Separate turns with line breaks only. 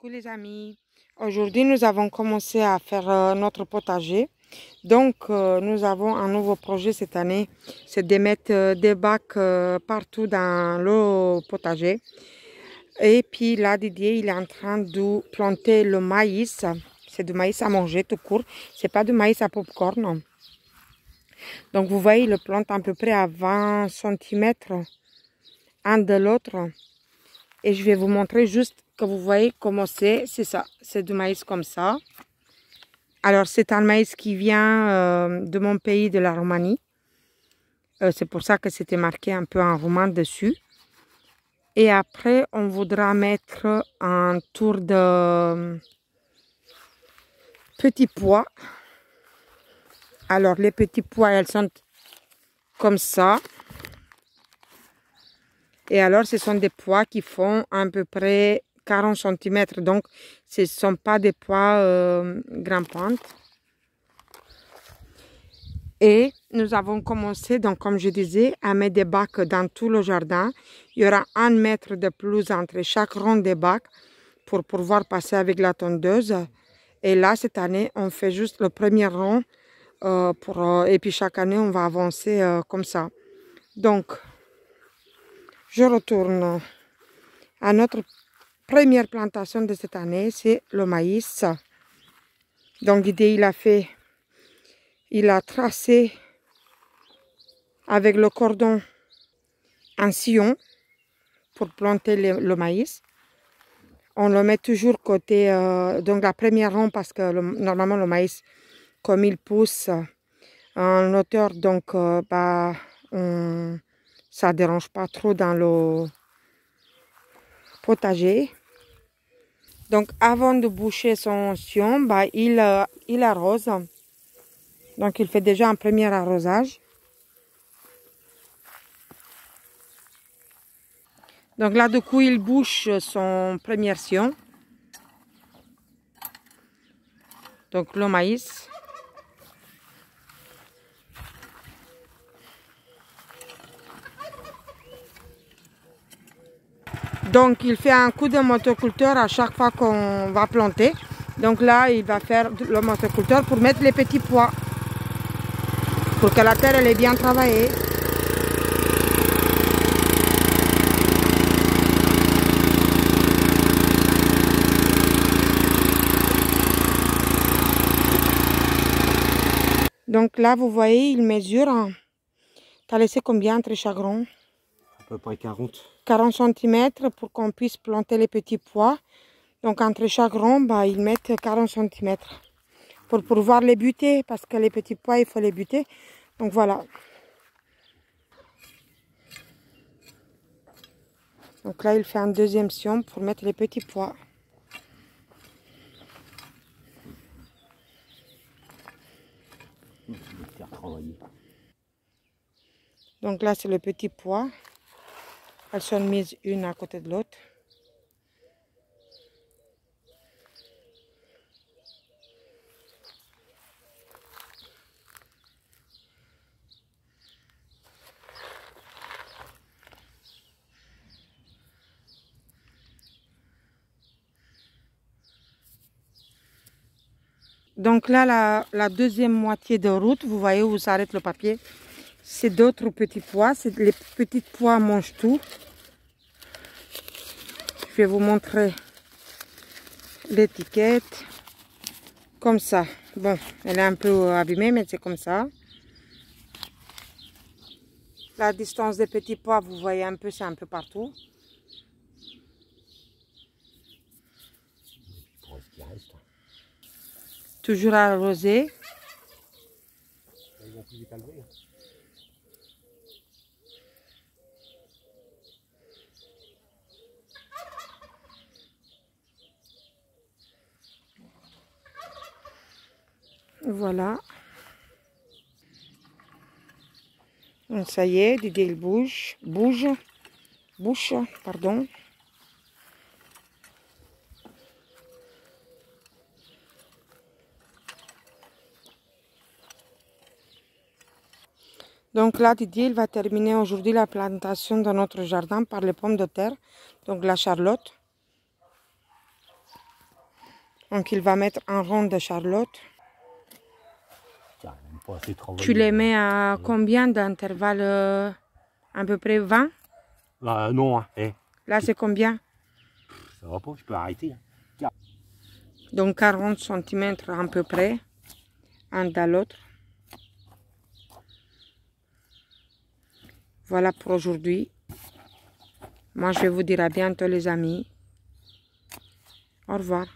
Coucou les amis, aujourd'hui nous avons commencé à faire notre potager. Donc nous avons un nouveau projet cette année, c'est de mettre des bacs partout dans le potager. Et puis là Didier il est en train de planter le maïs, c'est du maïs à manger tout court, c'est pas du maïs à popcorn. Donc vous voyez il le plante à peu près à 20 cm un de l'autre. Et je vais vous montrer juste que vous voyez comment c'est ça, c'est du maïs comme ça. Alors c'est un maïs qui vient de mon pays, de la Roumanie. C'est pour ça que c'était marqué un peu en roumain dessus. Et après on voudra mettre un tour de petits pois. Alors les petits pois elles sont comme ça. Et alors ce sont des pois qui font à peu près 40 cm, donc ce ne sont pas des pois grimpantes. Et nous avons commencé, donc comme je disais, à mettre des bacs dans tout le jardin. Il y aura 1 mètre de plus entre chaque rang des bacs pour pouvoir passer avec la tondeuse. Et là, cette année, on fait juste le premier rang et puis chaque année, on va avancer comme ça. Donc, je retourne à notre première plantation de cette année, c'est le maïs. Donc l'idée, il a tracé avec le cordon un sillon pour planter le maïs. On le met toujours côté, donc la première rang parce que normalement le maïs, comme il pousse en hauteur, donc ça dérange pas trop dans le potager. Donc avant de boucher son sillon, il arrose. Donc il fait déjà un premier arrosage. Donc là du coup il bouche son premier sillon. Donc le maïs. Donc il fait un coup de motoculteur à chaque fois qu'on va planter. Donc là il va faire le motoculteur pour mettre les petits pois. Pour que la terre elle est bien travaillée. Donc là vous voyez il mesure. Tu as laissé combien entre chaque rang?
À peu près 40.
40 cm pour qu'on puisse planter les petits pois. Donc entre chaque rang, ils mettent 40 cm pour pouvoir les buter parce que les petits pois, il faut les buter. Donc voilà. Donc là, il fait un deuxième sillon pour mettre les petits pois. Donc là, c'est le petit pois. Elles sont mises une à côté de l'autre. Donc là, la deuxième moitié de route, vous voyez où s'arrête le papier, c'est d'autres petits pois. Les petits pois mangent tout. Je vais vous montrer l'étiquette. Comme ça. Bon, elle est un peu abîmée, mais c'est comme ça. La distance des petits pois, vous voyez un peu, c'est un peu partout. Toujours arrosé. Voilà. Donc, ça y est, Didier il bouge, pardon. Donc là, Didier, il va terminer aujourd'hui la plantation dans notre jardin par les pommes de terre, donc la charlotte. Donc il va mettre un rond de Charlotte.
Tiens, on peut assez travailler.
Tu les mets à combien d'intervalle? À peu près 20?
Non, hein.
Là c'est combien?
Ça va pas, je peux arrêter. Hein.
Donc 40 cm à peu près, un dans l'autre. Voilà pour aujourd'hui. Moi je vais vous dire à bientôt les amis. Au revoir.